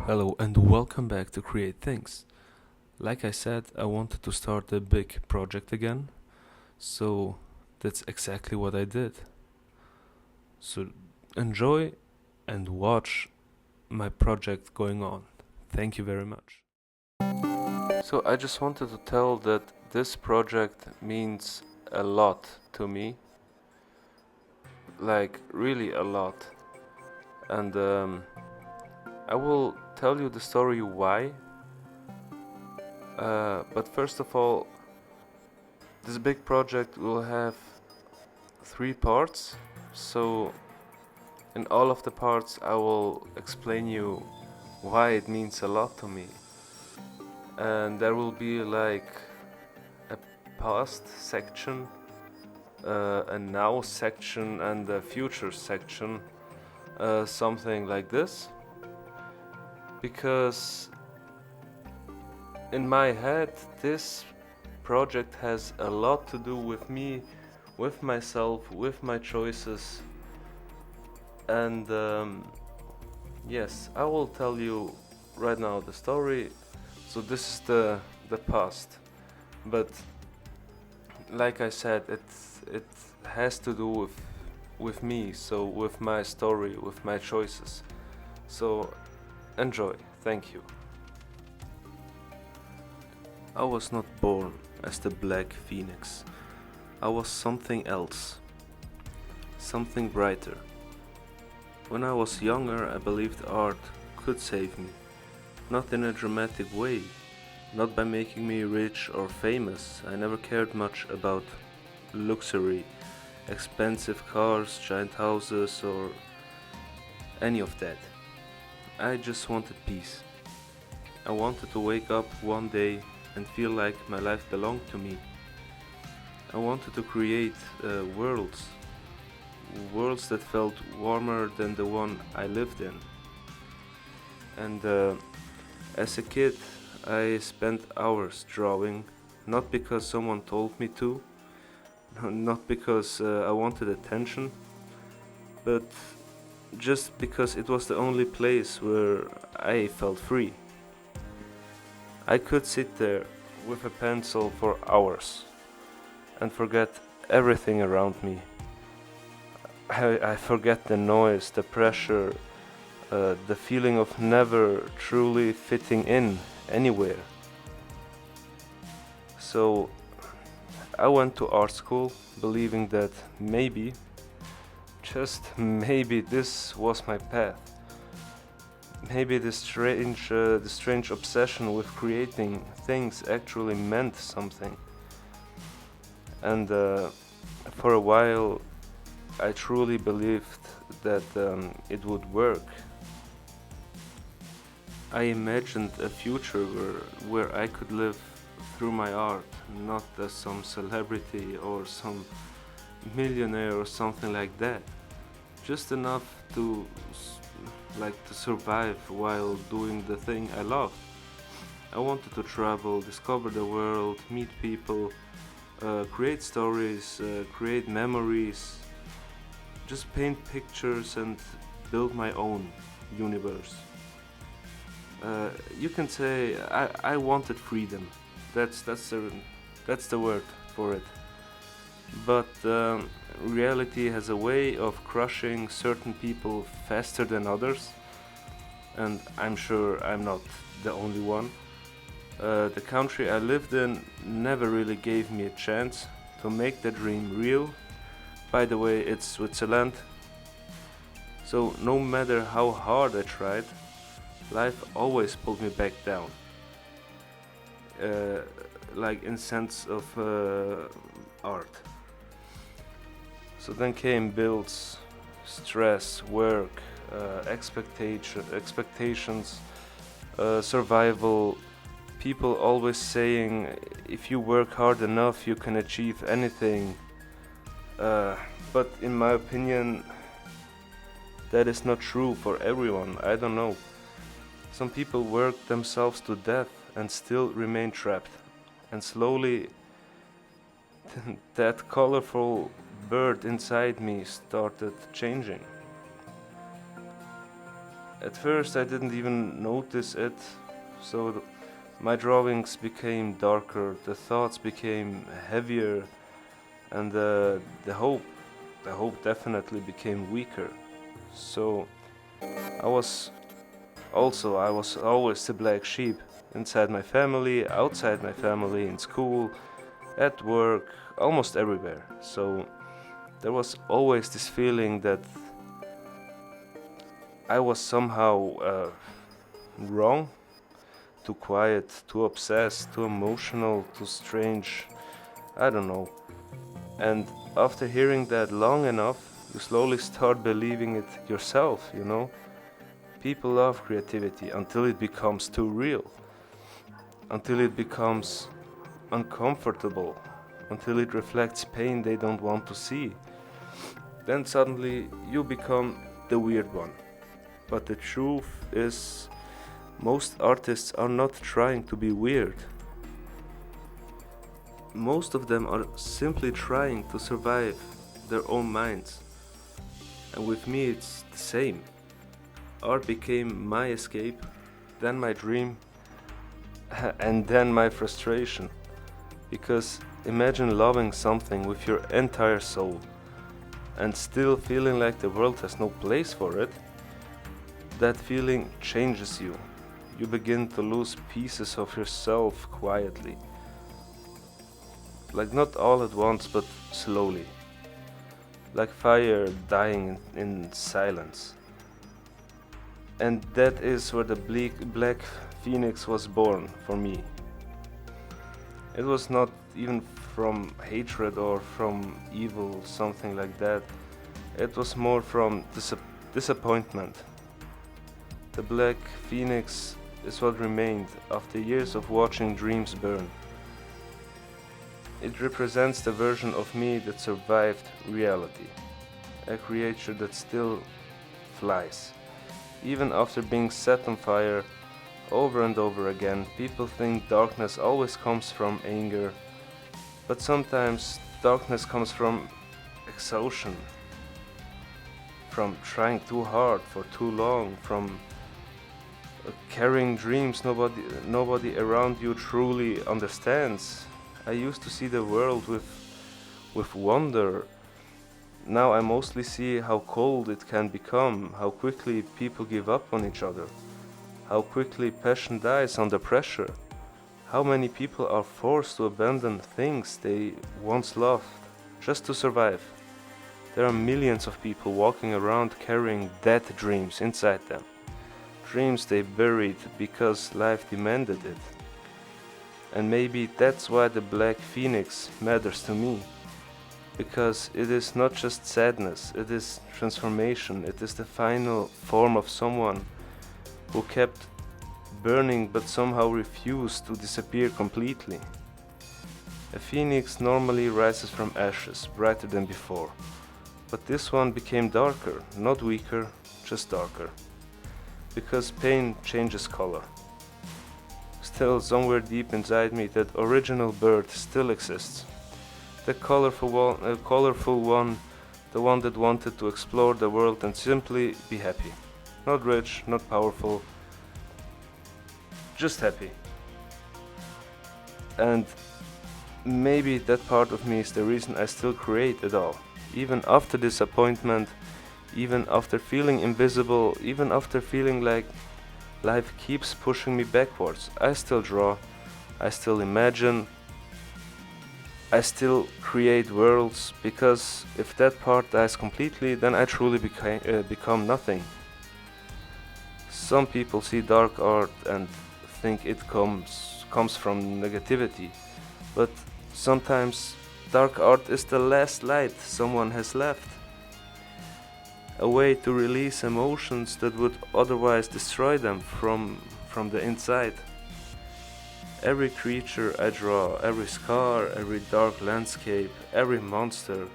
Hello and welcome back to Create Things. Like I said, I wanted to start a big project again, so that's exactly what I did. So enjoy and watch my project going on. Thank you very much. So I just wanted to tell that this project means a lot to me, like really a lot. And I will tell you the story why. But first of all, this big project will have three parts. So in all of the parts I will explain you why it means a lot to me. And there will be like a past section, a now section and a future section, something like this. Because in my head this project has a lot to do with me, with myself, with my choices. And yes, I will tell you right now the story. So this is the past, but like I said, it has to do with me, so with my story, with my choices. So enjoy. Thank you. I was not born as the Black Phoenix. I was something else, something brighter. When I was younger, I believed art could save me, not in a dramatic way, not by making me rich or famous. I never cared much about luxury, expensive cars, giant houses, or any of that. I just wanted peace. I wanted to wake up one day and feel like my life belonged to me. I wanted to create worlds that felt warmer than the one I lived in. And as a kid, I spent hours drawing, not because someone told me to, not because I wanted attention, but just because it was the only place where I felt free. I could sit there with a pencil for hours and forget everything around me. I forget the noise, the pressure, the feeling of never truly fitting in anywhere. So I went to art school believing that maybe, just maybe, this was my path. Maybe the strange obsession with creating things actually meant something. And for a while, I truly believed that it would work. I imagined a future where I could live through my art, not as some celebrity or some millionaire or something like that. Just enough to to survive while doing the thing I love. I wanted to travel, discover the world, meet people, create stories, create memories, just paint pictures and build my own universe. You can say I wanted freedom. That's the word for it. But reality has a way of crushing certain people faster than others, and I'm sure I'm not the only one. The country I lived in never really gave me a chance to make the dream real. By the way, it's Switzerland. So no matter how hard I tried, life always pulled me back down. Uh, like in sense of art. So then came bills, stress, work, expectations, survival. People always saying, if you work hard enough, you can achieve anything. But in my opinion, that is not true for everyone. I don't know. Some people work themselves to death and still remain trapped. And slowly, that colorful bird inside me started changing. At first I didn't even notice it, so my drawings became darker, the thoughts became heavier, and the hope definitely became weaker. So I was I was always the black sheep, inside my family, outside my family, in school, at work, almost everywhere. So there was always this feeling that I was somehow wrong, too quiet, too obsessed, too emotional, too strange. I don't know. And after hearing that long enough, you slowly start believing it yourself, you know? People love creativity until it becomes too real, until it becomes uncomfortable, until it reflects pain they don't want to see. Then suddenly you become the weird one. But the truth is, most artists are not trying to be weird. Most of them are simply trying to survive their own minds. And with me, it's the same. Art became my escape, then my dream, and then my frustration. Because imagine loving something with your entire soul and still feeling like the world has no place for it. That feeling changes you. You begin to lose pieces of yourself quietly. Like not all at once, but slowly. Like fire dying in silence. And that is where the black phoenix was born for me. It was not even from hatred or from evil, something like that. It was more from disappointment. The black phoenix is what remained after years of watching dreams burn. It represents the version of me that survived reality, a creature that still flies. Even after being set on fire over and over again, people think darkness always comes from anger, but sometimes darkness comes from exhaustion, from trying too hard for too long, from carrying dreams nobody around you truly understands. I used to see the world with wonder. Now I mostly see how cold it can become, how quickly people give up on each other, how quickly passion dies under pressure, how many people are forced to abandon things they once loved just to survive. There are millions of people walking around carrying dead dreams inside them, dreams they buried because life demanded it. And maybe that's why the black phoenix matters to me. Because it is not just sadness, it is transformation, it is the final form of someone who kept burning but somehow refused to disappear completely. A phoenix normally rises from ashes, brighter than before. But this one became darker, not weaker, just darker. Because pain changes color. Still, somewhere deep inside me, that original bird still exists. The colorful one, the one that wanted to explore the world and simply be happy. Not rich, not powerful, just happy. And maybe that part of me is the reason I still create at all. Even after disappointment, even after feeling invisible, even after feeling like life keeps pushing me backwards, I still draw, I still imagine, I still create worlds, because if that part dies completely, then I truly become nothing. Some people see dark art and think it comes from negativity, but sometimes dark art is the last light someone has left. A way to release emotions that would otherwise destroy them from the inside. Every creature I draw, every scar, every dark landscape, every monster,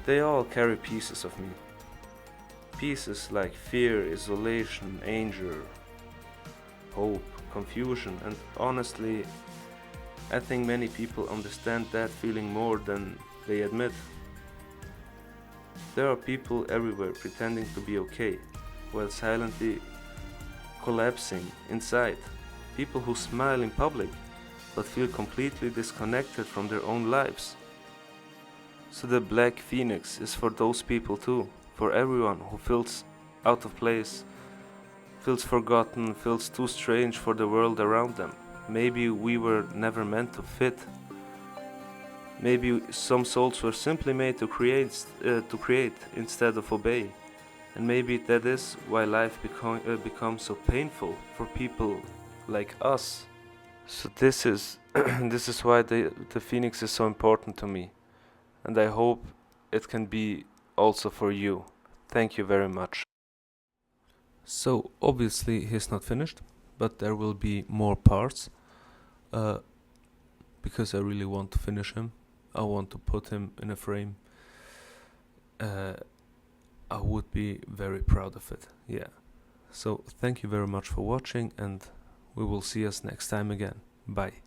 they all carry pieces of me. Pieces like fear, isolation, anger, hope, confusion, and honestly, I think many people understand that feeling more than they admit. There are people everywhere pretending to be okay, while silently collapsing inside. People who smile in public but feel completely disconnected from their own lives. So the Black Phoenix is for those people too, for everyone who feels out of place, feels forgotten, feels too strange for the world around them. Maybe we were never meant to fit. Maybe some souls were simply made to create instead of obey. And maybe that is why life becomes so painful for people like us. So this is this is why the phoenix is so important to me, and I hope it can be also for you. Thank you very much. So obviously he's not finished, but there will be more parts, uh, because I really want to finish him. I want to put him in a frame. Uh, I would be very proud of it. Yeah. So thank you very much for watching, and we will see us next time again. Bye.